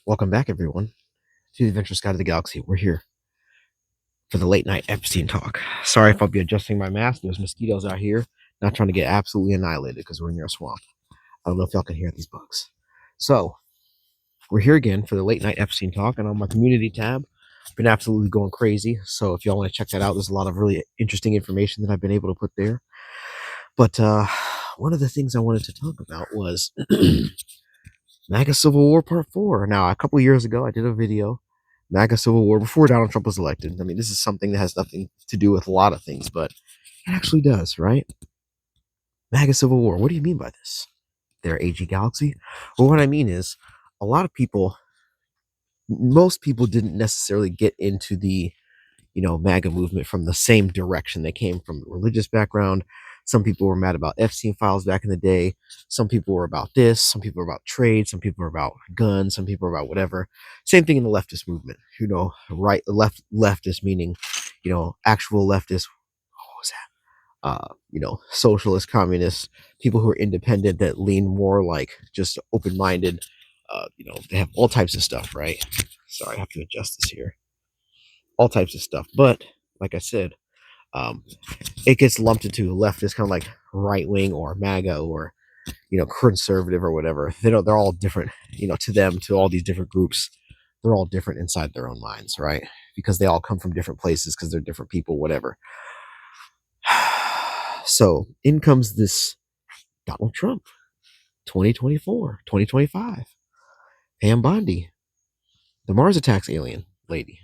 Welcome back, everyone, to the Adventurous Guide of the Galaxy. We're here for the late night Epstein talk. Sorry if I'll be adjusting my mask. There's mosquitoes out here. Not trying to get absolutely annihilated because we're near a swamp. I don't know if y'all can hear these bugs. So, we're here again for the late night Epstein talk, and on my community tab, been absolutely going crazy. So, if y'all want to check that out, there's a lot of really interesting information that I've been able to put there. But one of the things I wanted to talk about was MAGA Civil War Part 4. Now, a couple of years ago, I did a video, MAGA Civil War, before Donald Trump was elected. I mean, this is something that has nothing to do with a lot of things, but it actually does, right? MAGA Civil War. What do you mean by this? Their AG Galaxy? Well, what I mean is, a lot of people, most people didn't necessarily get into the MAGA movement from the same direction. They came from a religious background. Some people were mad about Epstein files back in the day. Some people were about this. Some people were about trade. Some people were about guns. Some people were about whatever. Same thing in the leftist movement. Right, leftist meaning, actual leftist. What was that? Socialist, communists, people who are independent that lean more like just open-minded. They have all types of stuff, right? Sorry, I have to adjust this here. All types of stuff. But like I said, it gets lumped into leftist, kind of like right wing or MAGA or conservative or whatever. They're all different. To them, to all these different groups, they're all different inside their own minds, right? Because they all come from different places because they're different people, whatever. So in comes this Donald Trump, 2024, 2025, Pam Bondi, the Mars attacks alien lady,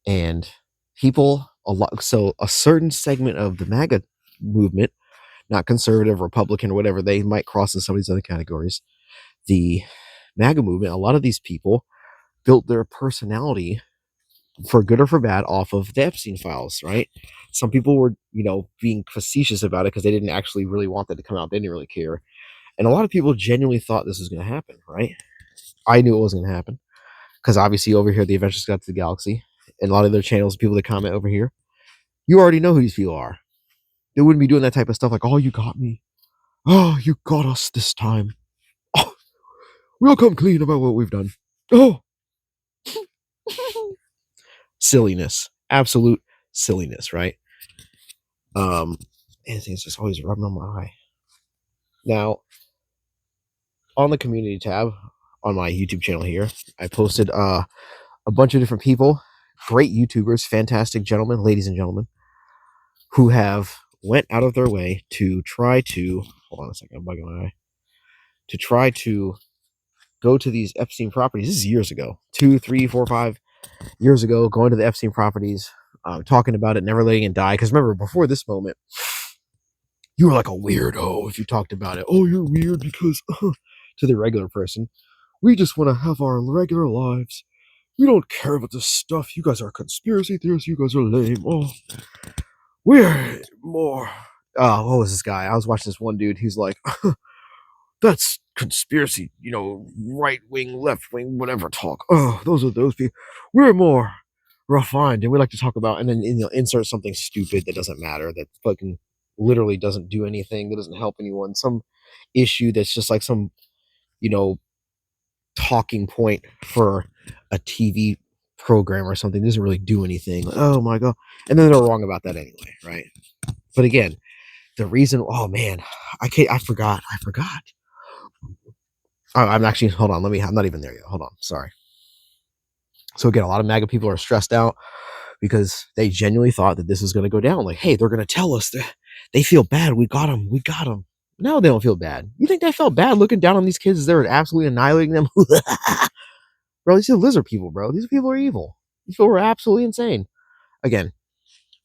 and people a certain segment of the MAGA movement, not conservative, Republican, or whatever, they might cross in some of these other categories. The MAGA movement, a lot of these people built their personality, for good or for bad, off of the Epstein files, right? Some people were, being facetious about it because they didn't actually really want that to come out. They didn't really care. And a lot of people genuinely thought this was going to happen, right? I knew it wasn't going to happen because obviously over here, the Adventures Got to the Galaxy, and a lot of their channels, people that comment over here, you already know who these people are. They wouldn't be doing that type of stuff like, oh, you got me. Oh, you got us this time. Oh, we'll come clean about what we've done. Oh, silliness, absolute silliness, right? Anything's just always rubbing on my eye. Now, on the community tab on my YouTube channel here, I posted a bunch of different people, great YouTubers, fantastic gentlemen, ladies and gentlemen, who have went out of their way to try to, hold on a second, I'm bugging my eye, to try to go to these Epstein properties. This is years ago, 2, 3, 4, 5 years ago, going to the Epstein properties, talking about it, never letting it die. Because remember, before this moment, you were like a weirdo if you talked about it. Oh, you're weird because, to the regular person, we just want to have our regular lives. We don't care about this stuff. You guys are conspiracy theorists. You guys are lame. Oh, we're more. What was this guy? I was watching this one dude. He's like, that's conspiracy, right wing, left wing, whatever talk. Oh, those are those people. We're more refined, and we like to talk about, and then insert something stupid that doesn't matter, that fucking literally doesn't do anything, that doesn't help anyone. Some issue that's just like some, talking point for a TV program or something. It doesn't really do anything. Like, oh my god, and then they're wrong about that anyway, right? But again, the reason. Oh man, I forgot. I'm actually, hold on, I'm not even there yet. Hold on, sorry. So again, a lot of MAGA people are stressed out because they genuinely thought that this was going to go down. Like, hey, they're going to tell us that they feel bad. We got them. No, they don't feel bad. You think they felt bad looking down on these kids as they were absolutely annihilating them? Bro, these are lizard people, bro. These people are evil. These people are absolutely insane. Again,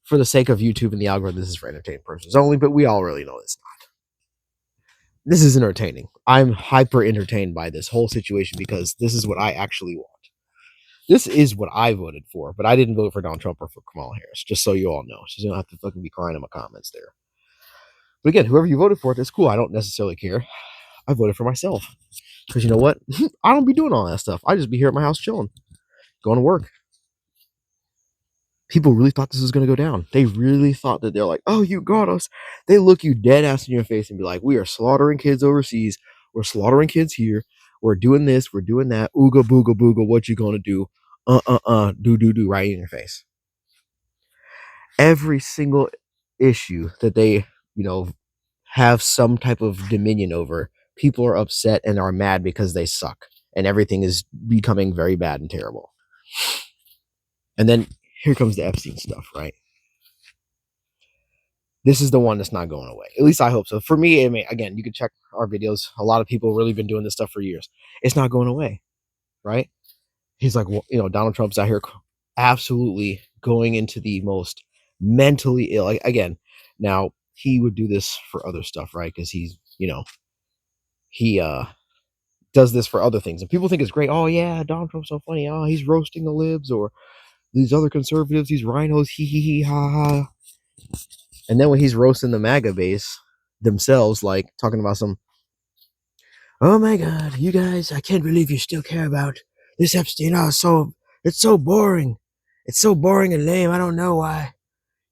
for the sake of YouTube and the algorithm, this is for entertained persons only, but we all really know it's not. This is entertaining. I'm hyper entertained by this whole situation because this is what I actually want. This is what I voted for, but I didn't vote for Donald Trump or for Kamala Harris, just so you all know. So you don't have to fucking be crying in my comments there. But again, whoever you voted for, that's cool. I don't necessarily care. I voted for myself. Because you know what? I don't be doing all that stuff. I just be here at my house chilling, going to work. People really thought this was going to go down. They really thought that they're like, oh, you got us. They look you dead ass in your face and be like, we are slaughtering kids overseas. We're slaughtering kids here. We're doing this, we're doing that. Ooga booga booga, what you gonna do? Do right in your face. Every single issue that they, you know, have some type of dominion over, people are upset and are mad because they suck. And everything is becoming very bad and terrible. And then here comes the Epstein stuff, right? This is the one that's not going away. At least I hope so. For me, I mean, again, you can check our videos. A lot of people really been doing this stuff for years. It's not going away, right? He's like, well, you know, Donald Trump's out here absolutely going into the most mentally ill. Like, again, now he would do this for other stuff, right? Because he's, you know, he does this for other things, and people think it's great. Oh yeah, Donald Trump's so funny. Oh, he's roasting the libs or these other conservatives, these rhinos. He ha ha. And then when he's roasting the MAGA base themselves, like talking about some, oh my God, you guys, I can't believe you still care about this Epstein. Oh, it's so boring. It's so boring and lame. I don't know why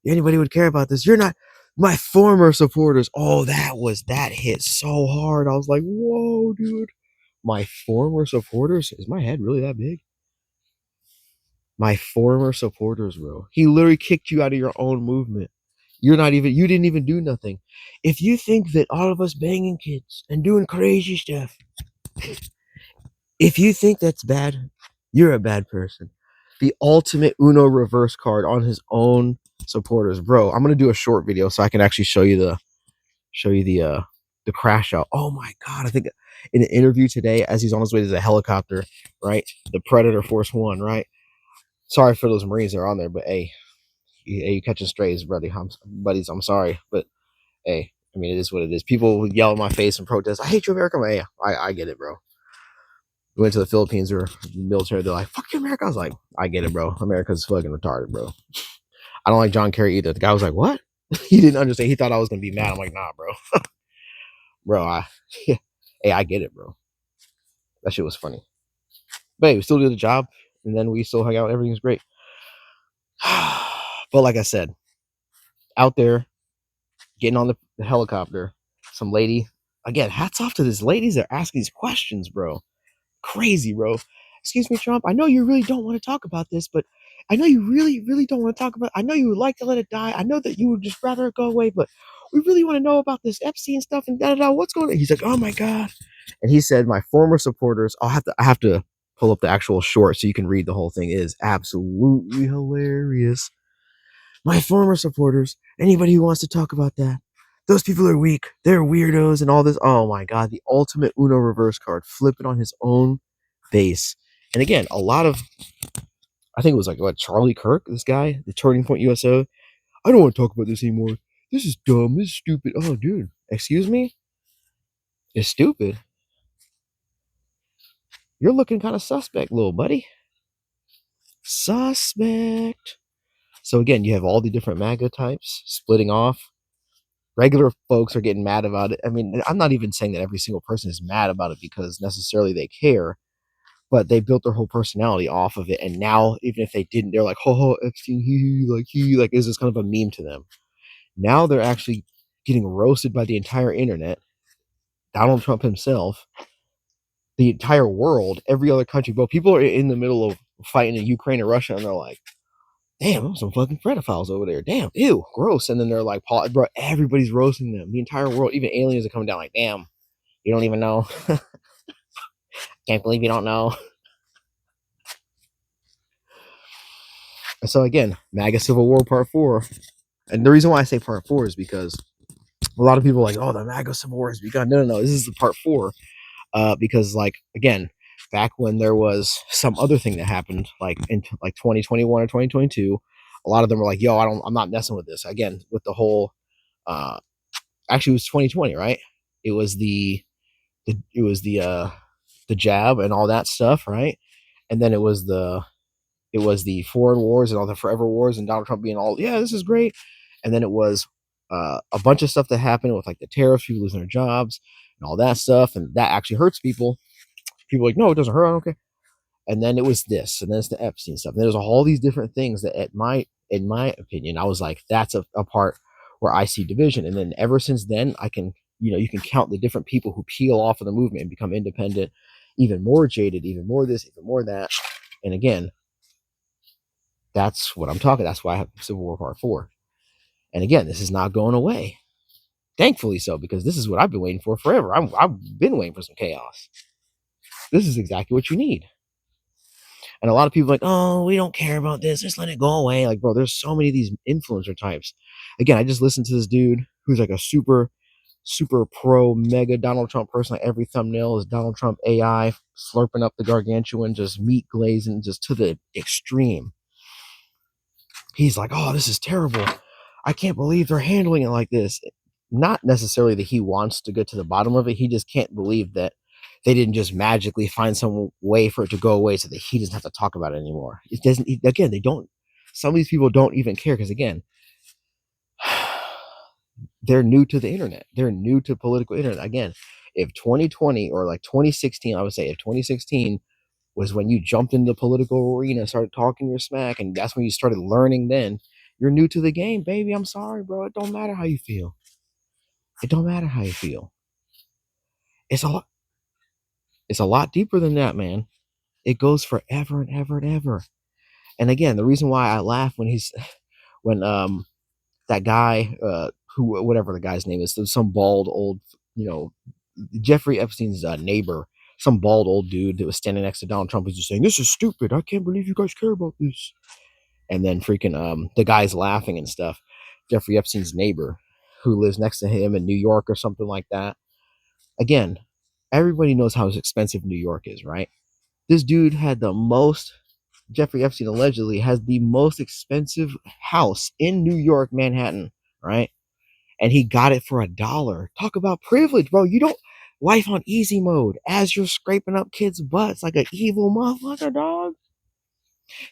anybody would care about this. You're not my former supporters. Oh, that hit so hard. I was like, whoa, dude. My former supporters? Is my head really that big? My former supporters, bro. He literally kicked you out of your own movement. You didn't even do nothing. If you think that all of us banging kids and doing crazy stuff, if you think that's bad, you're a bad person. The ultimate Uno reverse card on his own supporters, bro. I'm gonna do a short video so I can actually show you the crash out. Oh my God! I think in an interview today, as he's on his way to the helicopter, right? The Predator Force One, right? Sorry for those Marines that are on there, but hey, you catching strays, buddies. I'm sorry, but hey, I mean, it is what it is. People yell in my face and protest. I hate you, America. Hey, I get it, bro. We went to the Philippines or military. They're like, fuck you, America. I was like, I get it, bro. America's fucking retarded, bro. I don't like John Kerry either. The guy was like, what? He didn't understand. He thought I was going to be mad. I'm like, nah, bro. Bro, hey, I get it, bro. That shit was funny. But hey, we still did the job. And then we still hung out. Everything's great. But like I said, out there, getting on the helicopter, some lady, again, hats off to these ladies that are asking these questions, bro. Crazy, bro. Excuse me, Trump. I know you really don't want to talk about this, but I know you really, really don't want to talk about. I know you would like to let it die. I know that you would just rather it go away, but we really want to know about this Epstein stuff and da da da. What's going on? He's like, oh my God. And he said, my former supporters. I have to pull up the actual short so you can read the whole thing. It is absolutely hilarious. My former supporters. Anybody who wants to talk about that. Those people are weak. They're weirdos and all this. Oh my God. The ultimate Uno reverse card. Flipping on his own base. And again, a lot of, I think it was like, what, Charlie Kirk, this guy, the Turning Point USO. I don't want to talk about this anymore. This is dumb. This is stupid. Oh, dude. Excuse me? It's stupid. You're looking kind of suspect, little buddy. Suspect. So again, you have all the different MAGA types splitting off. Regular folks are getting mad about it. I mean, I'm not even saying that every single person is mad about it because necessarily they care, but they built their whole personality off of it. And now, even if they didn't, they're like, ho, Epstein, he, like, is this kind of a meme to them. Now they're actually getting roasted by the entire internet, Donald Trump himself, the entire world, every other country. But people are in the middle of fighting in Ukraine and Russia, and they're like, damn, there's some fucking pedophiles over there. Damn, ew, gross. And then they're like, bro, everybody's roasting them. The entire world, even aliens are coming down like, damn, you don't even know. Can't believe you don't know. And so again, MAGA Civil War Part 4. And the reason why I say Part 4 is because a lot of people are like, oh, the MAGA Civil War has begun. No. This is the Part 4. Because, like, again, back when there was some other thing that happened, like in like 2021 or 2022, a lot of them were like, yo, I'm not messing with this. Again, with the whole, actually it was 2020, right? It was the jab and all that stuff, right? And then it was the foreign wars and all the forever wars and Donald Trump being all, yeah, this is great. And then it was a bunch of stuff that happened with like the tariffs, people losing their jobs and all that stuff. And that actually hurts people. People are like, no, it doesn't hurt. I don't care. And then it was this, and then it's the Epstein stuff. And there's all these different things that in my opinion, I was like, that's a part where I see division. And then ever since then, I can, you can count the different people who peel off of the movement and become independent. even more jaded, even more this, even more that. And again, that's what I'm talking. That's why I have Civil War Part 4. And again, this is not going away. Thankfully so, because this is what I've been waiting for forever. I've been waiting for some chaos. This is exactly what you need. And a lot of people are like, oh, we don't care about this. Just let it go away. Like, bro, there's so many of these influencer types. Again, I just listened to this dude who's like a super, super pro mega Donald Trump person. Like every thumbnail is Donald Trump AI slurping up the gargantuan, just meat glazing, just to the extreme. He's like, oh, this is terrible. I can't believe they're handling it like this. Not necessarily that he wants to get to the bottom of it. He just can't believe that they didn't just magically find some way for it to go away so that he doesn't have to talk about it anymore. It doesn't, again, they don't, some of these people don't even care because, again, they're new to the internet. They're new to political internet. Again, if 2020 or like 2016, I would say if 2016 was when you jumped into the political arena, started talking your smack, and that's when you started learning, then you're new to the game, baby. I'm sorry, bro. It don't matter how you feel. It don't matter how you feel. It's a lot deeper than that, man. It goes forever and ever and ever. And again, the reason why I laugh when that guy who, whatever the guy's name is, some bald old, you know, Jeffrey Epstein's neighbor, some bald old dude that was standing next to Donald Trump, was just saying, "This is stupid. I can't believe you guys care about this." And then freaking the guy's laughing and stuff. Jeffrey Epstein's neighbor, who lives next to him in New York or something like that. Again, everybody knows how expensive New York is, right? This dude had the most. Jeffrey Epstein allegedly has the most expensive house in New York, Manhattan, right? And he got it for $1. Talk about privilege, bro. You don't life on easy mode as you're scraping up kids' butts like an evil motherfucker, dog.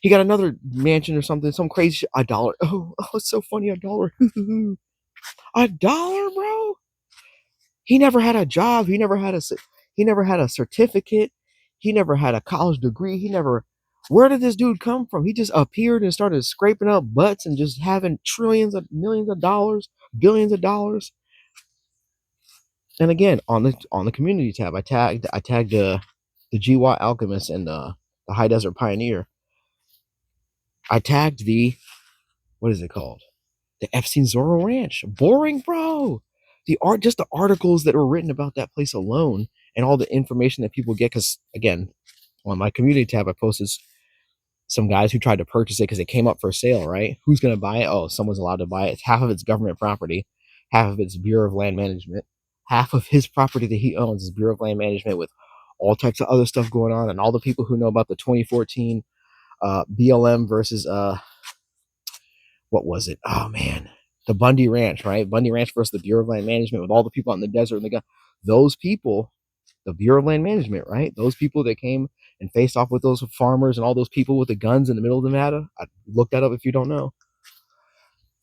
He got another mansion or something, some crazy shit. $1. Oh, it's so funny, $1. $1, bro. He never had a job. He never had a certificate. He never had a college degree. Where did this dude come from? He just appeared and started scraping up butts and just having trillions of millions of dollars, billions of dollars. And again, on the community tab, I tagged the GWAT Alchemist and the High Desert Pioneer. I tagged what is it called? The Epstein Zorro Ranch. Boring, bro. Just the articles that were written about that place alone, and all the information that people get. Because again, on my community tab, I posted some guys who tried to purchase it because it came up for sale. Right? Who's going to buy it? Oh, someone's allowed to buy it. Half of it's government property, half of it's Bureau of Land Management, half of his property that he owns is Bureau of Land Management with all types of other stuff going on, and all the people who know about the 2014 BLM versus what was it? Oh man, the Bundy Ranch, right? Bundy Ranch versus the Bureau of Land Management with all the people out in the desert and those people, the Bureau of Land Management, right? Those people that came and faced off with those farmers and all those people with the guns in the middle of Nevada. I looked that up if you don't know.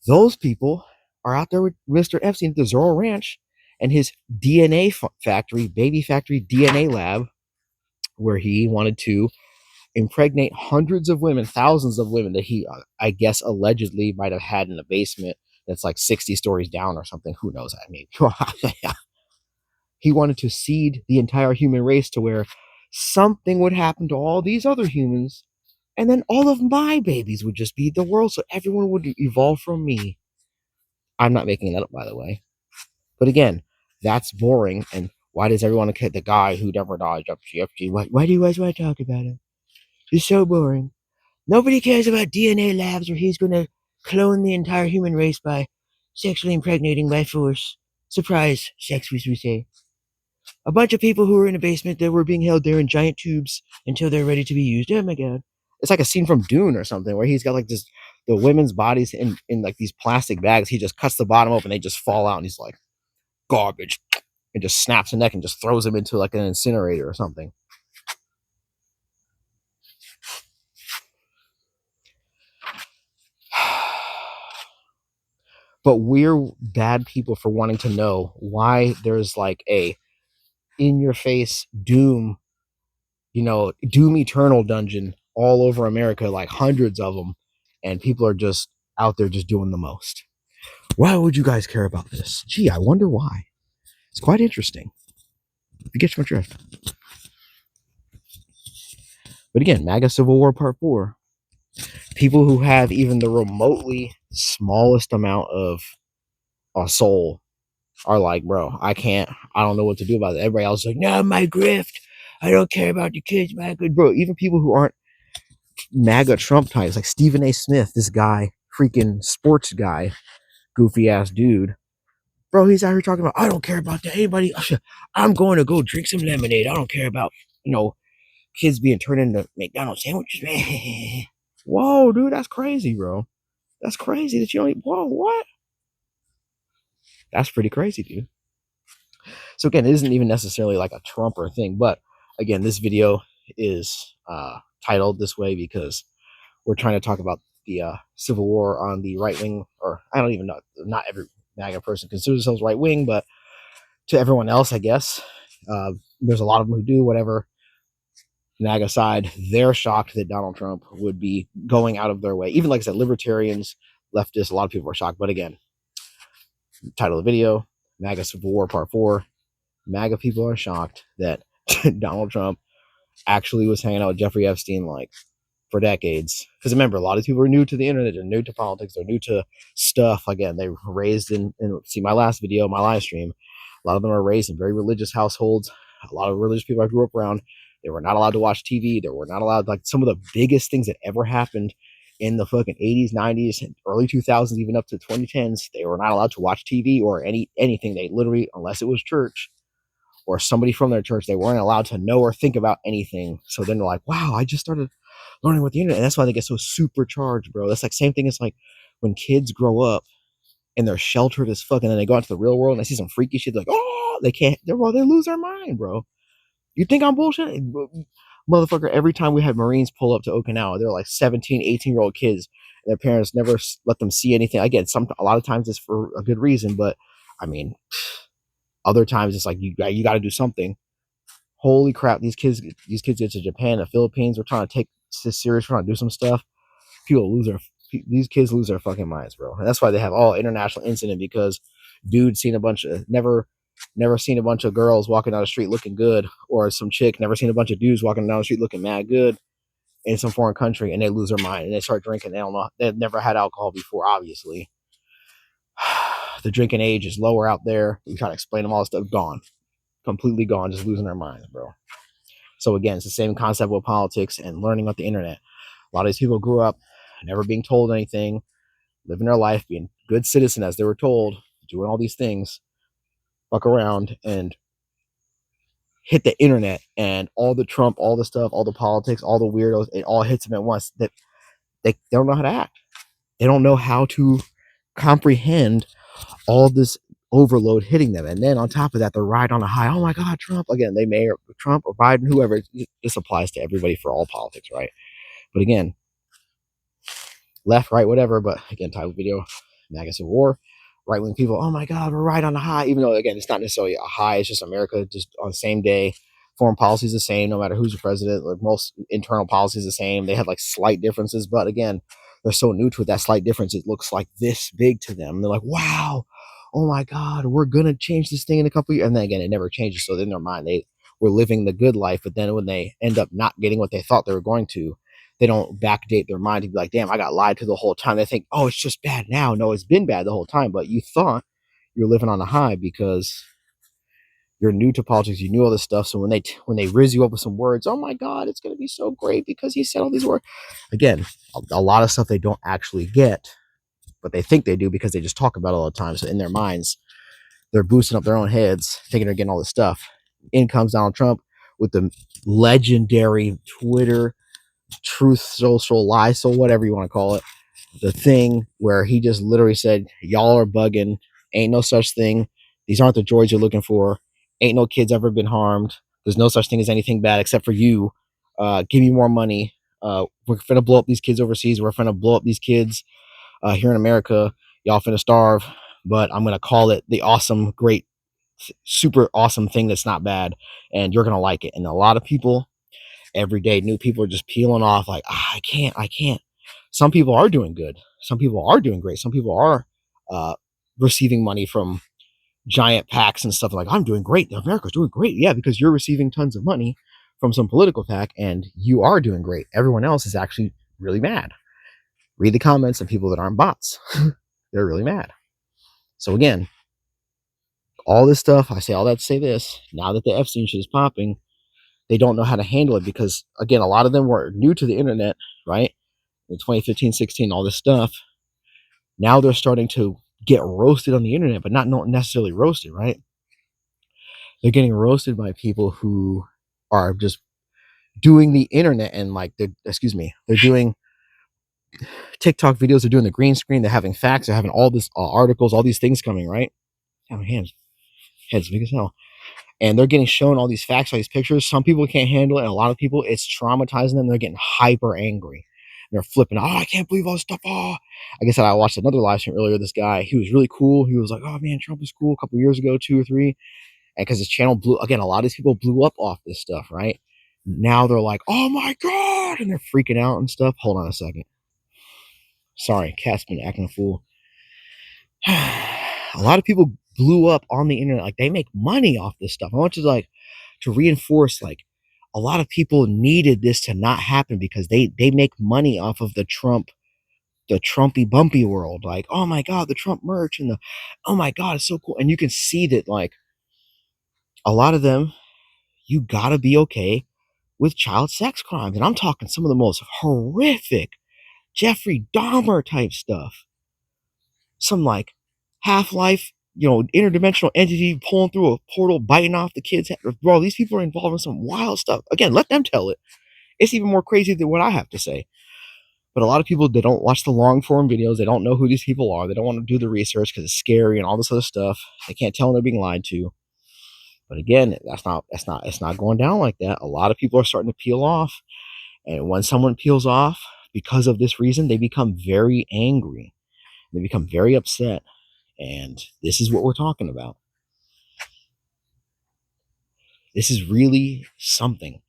Those people are out there with Mr. Epstein at the Zorro Ranch and his DNA factory, baby factory DNA lab, where he wanted to impregnate hundreds of women, thousands of women that he, I guess, allegedly might have had in a basement that's like 60 stories down or something. Who knows? I mean, he wanted to seed the entire human race to where something would happen to all these other humans, and then all of my babies would just be the world, so everyone would evolve from me. I'm not making that up, by the way. But again, that's boring. And why does everyone want to the guy who never died, why do you guys want to talk about him? He's so boring. Nobody cares about DNA labs where he's going to clone the entire human race by sexually impregnating by force. Surprise sex, we say. A bunch of people who were in a basement that were being held there in giant tubes until they're ready to be used. Oh my god. It's like a scene from Dune or something where he's got like the women's bodies in like these plastic bags. He just cuts the bottom open, they just fall out, and he's like, garbage. And just snaps the neck and just throws him into like an incinerator or something. But we're bad people for wanting to know why there's like a in your face doom, doom eternal dungeon all over America, like hundreds of them, and people are just out there just doing the most. Why would you guys care about this? Gee, I wonder why. It's quite interesting. You get my drift. But again, MAGA Civil War Part 4. People who have even the remotely smallest amount of a soul are like, bro, I don't know what to do about it. Everybody else is like, no, my grift. I don't care about the kids, MAGA. Bro, even people who aren't MAGA Trump types, like Stephen A. Smith, this guy, freaking sports guy, goofy ass dude. Bro, he's out here talking about, I don't care about anybody. I'm going to go drink some lemonade. I don't care about, kids being turned into McDonald's sandwiches. Whoa, dude, that's crazy, bro. That's crazy that you don't. Whoa, what? That's pretty crazy, dude. So again, it isn't even necessarily like a Trumper thing, but again, this video is titled this way because we're trying to talk about the Civil War on the right wing, or I don't even know. Not every MAGA person considers themselves right wing, but to everyone else, I guess, there's a lot of them who do whatever. MAGA side, they're shocked that Donald Trump would be going out of their way. Even like I said, libertarians, leftists, a lot of people are shocked. But again, title of the video, MAGA Civil War Part 4. MAGA people are shocked that Donald Trump actually was hanging out with Jeffrey Epstein like for decades. Because remember, a lot of people are new to the internet, they're new to politics, they're new to stuff. Again, they were raised in see my last video, my live stream. A lot of them are raised in very religious households. A lot of religious people I grew up around, they were not allowed to watch TV. They were not allowed, like some of the biggest things that ever happened in the fucking 80s, 90s, and early 2000s, even up to 2010s, they were not allowed to watch TV or anything. They literally, unless it was church or somebody from their church, they weren't allowed to know or think about anything. So then they're like, wow, I just started learning with the internet. And that's why they get so supercharged, bro. That's like same thing as like when kids grow up and they're sheltered as fuck, and then they go into the real world and they see some freaky shit. They're like, oh, they lose their mind, bro. You think I'm bullshit? Motherfucker, every time we had Marines pull up to Okinawa, they're like 17, 18-year-old kids. And their parents never let them see anything. Again, a lot of times it's for a good reason, but I mean, other times it's like you got to do something. Holy crap, these kids get to Japan, the Philippines. We're trying to take this serious. We're trying to do some stuff. These kids lose their fucking minds, bro. And that's why they have all international incident, because dude seen a bunch of never seen a bunch of girls walking down the street looking good, or some chick never seen a bunch of dudes walking down the street looking mad good in some foreign country, and they lose their mind and they start drinking. They don't know, they've never had alcohol before, obviously. The drinking age is lower out there. You try to explain them all this stuff, gone. Completely gone, just losing their minds, bro. So again, it's the same concept with politics and learning about the internet. A lot of these people grew up never being told anything, living their life, being good citizen as they were told, doing all these things, fuck around and hit the internet, and all the Trump, all the stuff, all the politics, all the weirdos, it all hits them at once. That they don't know how to act. They don't know how to comprehend all this overload hitting them. And then on top of that, they're riding on a high. Oh my God, Trump. Again, they may, or Trump or Biden, whoever. This applies to everybody for all politics, right? But again, left, right, whatever. But again, title video, MAGA Civil War. Right wing people, oh my God, we're right on a high. Even though, again, it's not necessarily a high. It's just America, just on the same day. Foreign policy is the same, no matter who's the president. Like most internal policy is the same. They have like slight differences, but again, they're so new to it. That slight difference, it looks like this big to them. They're like, wow, oh my God, we're gonna change this thing in a couple of years. And then again, it never changes. So in their mind, they were living the good life, but then when they end up not getting what they thought they were going to, they don't backdate their mind to be like, damn, I got lied to the whole time. They think, oh, it's just bad now. No, it's been bad the whole time, but you thought you're living on a high because you're new to politics. You knew all this stuff. So when they riz you up with some words, oh my God, it's going to be so great because he said all these words. Again, a lot of stuff they don't actually get, but they think they do because they just talk about it all the time. So in their minds, they're boosting up their own heads, thinking they're getting all this stuff. In comes Donald Trump with the legendary Twitter truth social lie, so whatever you want to call it, the thing where he just literally said, y'all are bugging, ain't no such thing, these aren't the droids you're looking for, ain't no kids ever been harmed, there's no such thing as anything bad except for you, give me more money, we're finna blow up these kids overseas, we're finna blow up these kids here in America, y'all finna starve, but I'm gonna call it the awesome, great, super awesome thing that's not bad, and you're gonna like it. And a lot of people every day, new people are just peeling off like, I can't. Some people are doing good. Some people are doing great. Some people are receiving money from giant packs and stuff like, I'm doing great. America's doing great. Yeah, because you're receiving tons of money from some political attack, and you are doing great. Everyone else is actually really mad. Read the comments of people that aren't bots. They're really mad. So again, all this stuff, I say all that to say this, now that the Epstein shit is popping, they don't know how to handle it because, again, a lot of them were new to the internet, right? In 2015, 16, all this stuff. Now they're starting to get roasted on the internet, but not necessarily roasted, right? They're getting roasted by people who are just doing the internet and like, they're doing TikTok videos, they're doing the green screen, they're having facts, they're having all this articles, all these things coming, right? Oh, my head's big as hell. And they're getting shown all these facts, all these pictures. Some people can't handle it, and a lot of people, it's traumatizing them. They're getting hyper angry. They're flipping. Oh, I can't believe all this stuff. Oh, I guess I watched another live stream earlier. This guy, he was really cool. He was like, "Oh man, Trump is cool." A couple years ago, 2 or 3, and because his channel blew again, a lot of these people blew up off this stuff, right? Now they're like, "Oh my god," and they're freaking out and stuff. Hold on a second. Sorry, cat's been acting a fool. A lot of people blew up on the internet. Like they make money off this stuff. I want you to reinforce like a lot of people needed this to not happen because they make money off of the Trumpy bumpy world. Like, oh my god, the Trump merch and the oh my god, it's so cool. And you can see that like a lot of them, you gotta be okay with child sex crimes. And I'm talking some of the most horrific Jeffrey Dahmer type stuff. Some like Half-Life, interdimensional entity pulling through a portal, biting off the kid's head. Bro, these people are involved in some wild stuff. Again, let them tell it. It's even more crazy than what I have to say. But a lot of people, they don't watch the long form videos. They don't know who these people are. They don't want to do the research because it's scary and all this other stuff. They can't tell when they're being lied to. But again, it's not going down like that. A lot of people are starting to peel off. And when someone peels off because of this reason, they become very angry. They become very upset. And this is what we're talking about. This is really something.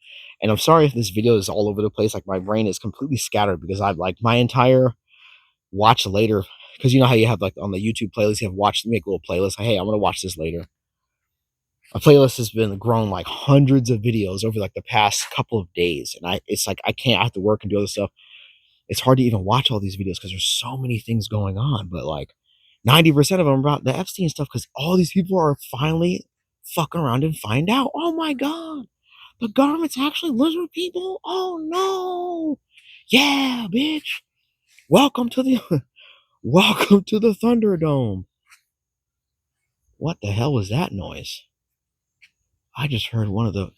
And I'm sorry if this video is all over the place. Like my brain is completely scattered because I've like my entire watch later. Because you know how you have like on the YouTube playlist, you have make a little playlist. Hey, I'm going to watch this later. A playlist has been grown like hundreds of videos over like the past couple of days. And it's like, I have to work and do other stuff. It's hard to even watch all these videos because there's so many things going on. But like 90% of them are about the Epstein stuff because all these people are finally fucking around and find out, oh my god, the government's actually lizard people. Oh no, yeah, bitch. Welcome to the Thunderdome. What the hell was that noise? I just heard one of the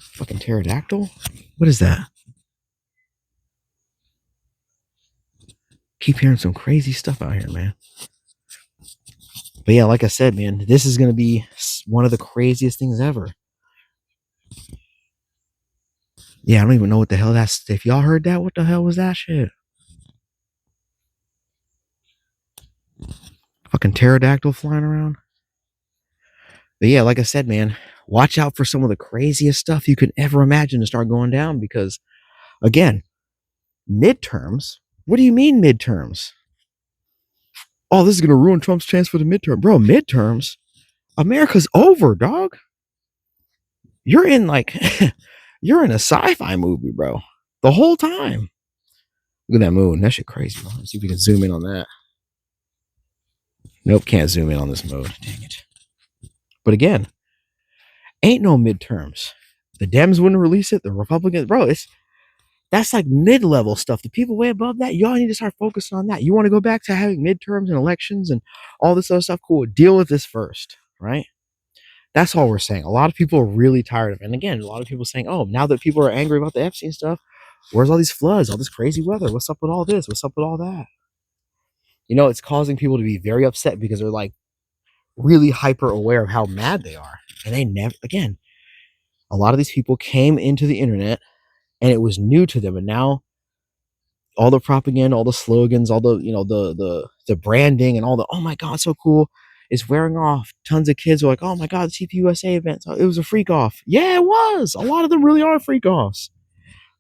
fucking pterodactyl. What is that? Keep hearing some crazy stuff out here, man. But yeah, like I said, man, this is going to be one of the craziest things ever. Yeah, I don't even know what the hell that's. If y'all heard that, what the hell was that shit? Fucking pterodactyl flying around. But yeah, like I said, man, watch out for some of the craziest stuff you could ever imagine to start going down because, again, midterms? What do you mean midterms? Oh, this is going to ruin Trump's chance for the midterm. Bro, midterms? America's over, dog. You're in like, you're in a sci-fi movie, bro. The whole time. Look at that moon. That shit crazy, bro. Let's see if we can zoom in on that. Nope, can't zoom in on this mode. Dang it. But again, ain't no midterms. The Dems wouldn't release it. The Republicans, bro, that's like mid-level stuff. The people way above that, y'all need to start focusing on that. You want to go back to having midterms and elections and all this other stuff? Cool. Deal with this first, right? That's all we're saying. A lot of people are really tired of it. And again, a lot of people saying, oh, now that people are angry about the Epstein stuff, where's all these floods, all this crazy weather? What's up with all this? What's up with all that? It's causing people to be very upset because they're like really hyper aware of how mad they are. And they never, again, a lot of these people came into the internet and it was new to them. And now all the propaganda, all the slogans, all the, the branding and all the, oh my God, so cool, is wearing off. Tons of kids are like, oh my God, the CPUSA event, it was a freak off. Yeah, it was. A lot of them really are freak offs.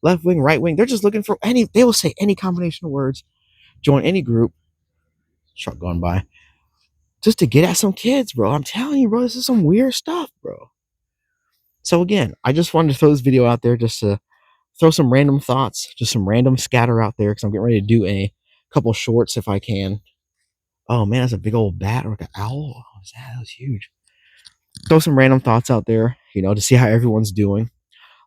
Left wing, right wing, they're just looking for they will say any combination of words, join any group, truck going by, just to get at some kids, bro. I'm telling you, bro, this is some weird stuff, bro. So again, I just wanted to throw this video out there just to throw some random thoughts, just some random scatter out there, because I'm getting ready to do a couple shorts if I can. Oh man, that's a big old bat or like an owl. What was that? That was huge. Throw some random thoughts out there, to see how everyone's doing.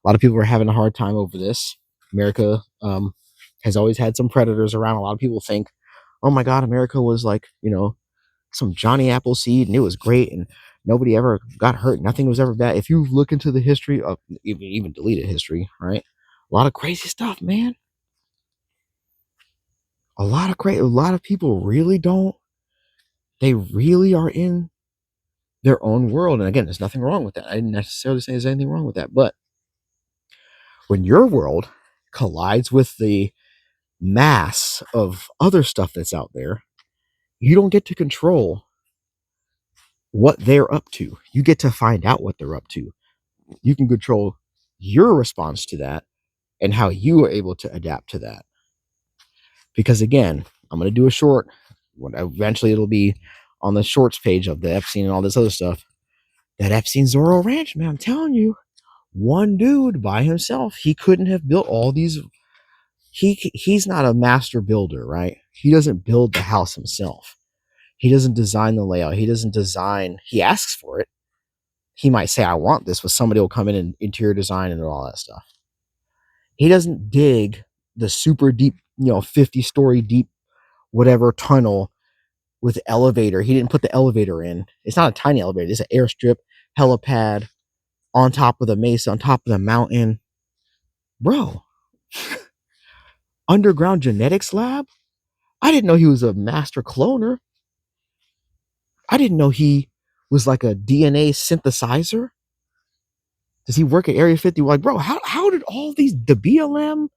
A lot of people are having a hard time over this. America has always had some predators around. A lot of people think, oh my God, America was like, some Johnny Appleseed and it was great and nobody ever got hurt. Nothing was ever bad. If you look into the history of even deleted history, right? A lot of crazy stuff, man. A lot of people really don't. They really are in their own world. And again, there's nothing wrong with that. I didn't necessarily say there's anything wrong with that. But when your world collides with the mass of other stuff that's out there, you don't get to control what they're up to. You get to find out what they're up to. You can control your response to that and how you are able to adapt to that. Because again, I'm going to do a short. Eventually, it'll be on the shorts page of the Epstein and all this other stuff. That Epstein Zorro Ranch, man, I'm telling you, one dude by himself, he couldn't have built all these. He's not a master builder, right? He doesn't build the house himself. He doesn't design the layout. He doesn't design. He asks for it. He might say, I want this, but somebody will come in and interior design and all that stuff. He doesn't dig the super deep, 50-story deep, whatever tunnel with elevator. He didn't put the elevator in. It's not a tiny elevator. It's an airstrip, helipad on top of the mesa, on top of the mountain. Bro, underground genetics lab? I didn't know he was a master cloner. I didn't know he was like a DNA synthesizer. Does he work at Area 50? Like, bro, how did all these, the BLM,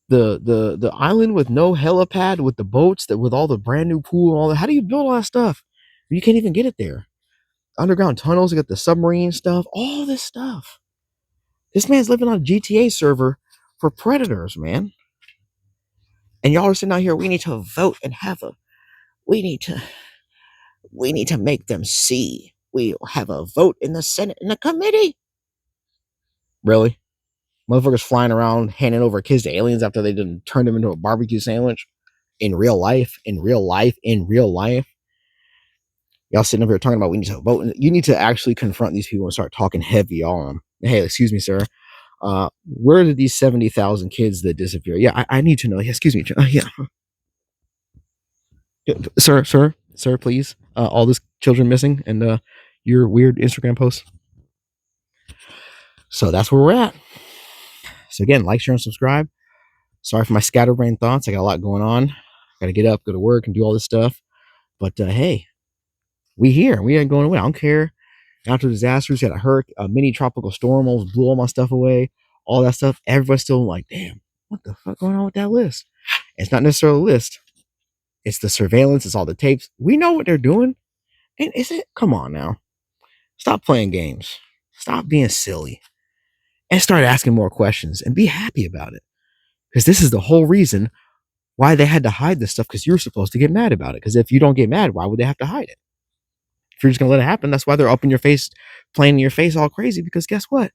the island with no helipad, with the boats, that with all the brand new pool and all that, how do you build all that stuff? You can't even get it there. Underground tunnels, you got the submarine stuff, all this stuff. This man's living on a GTA server for predators, man. And y'all are sitting out here, we need to vote and we need to make them see. We'll have a vote in the Senate, in the committee. Really? Motherfuckers flying around handing over kids to aliens after they didn't turn them into a barbecue sandwich in real life. Y'all sitting up here talking about we need to vote. You need to actually confront these people and start talking heavy on them. Hey, excuse me, sir. Where did these 70,000 kids that disappear? Yeah, I need to know. Yeah, excuse me. Yeah. Sir, please. All these children missing and your weird Instagram posts. So that's where we're at. So again, like, share, and subscribe. Sorry for my scatterbrained thoughts. I got a lot going on. Got to get up, go to work, and do all this stuff. But hey, we here. We ain't going away. I don't care. Natural disasters, had a hurricane, a mini tropical storm, almost blew all my stuff away. All that stuff. Everybody's still like, damn, what the fuck going on with that list? It's not necessarily a list. It's the surveillance. It's all the tapes. We know what they're doing. And is it? Come on now. Stop playing games. Stop being silly. And start asking more questions and be happy about it. Because this is the whole reason why they had to hide this stuff, because you're supposed to get mad about it. Because if you don't get mad, why would they have to hide it? If you're just going to let it happen, that's why they're up in your face, playing in your face all crazy, because guess what?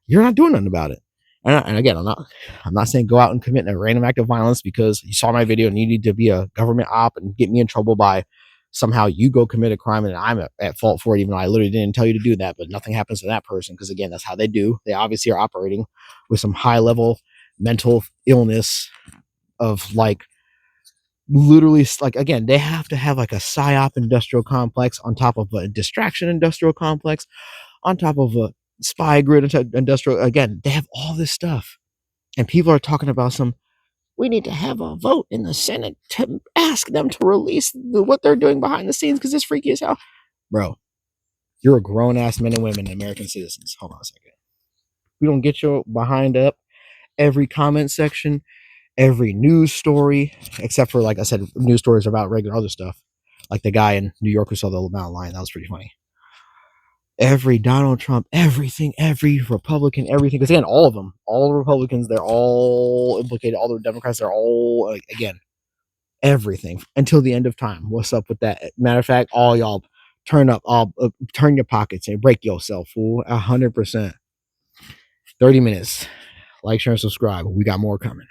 You're not doing nothing about it. And again, I'm not saying go out and commit a random act of violence because you saw my video and you need to be a government op and get me in trouble by somehow you go commit a crime and I'm at fault for it, even though I literally didn't tell you to do that. But nothing happens to that person because, again, that's how they do. They obviously are operating with some high level mental illness of like literally, like, again, they have to have like a psyop industrial complex on top of a distraction industrial complex on top of a spy grid industrial. Again, they have all this stuff, and people are talking about we need to have a vote in the Senate to ask them to release what they're doing behind the scenes because it's freaky as hell. Bro, you're a grown-ass men and women, American citizens. Hold on a second. We don't get your behind up every comment section, every news story, except for, like I said, news stories about regular other stuff, like the guy in New York who saw the mountain lion. That was pretty funny. Every Donald Trump, everything, every Republican, everything. Because again, all of them, all the Republicans, they're all implicated. All the Democrats, they're all, again, everything until the end of time. What's up with that? Matter of fact, all y'all turn up all, turn your pockets and break yourself, fool. 100%. 30 minutes. Like, share, and subscribe. We got more coming.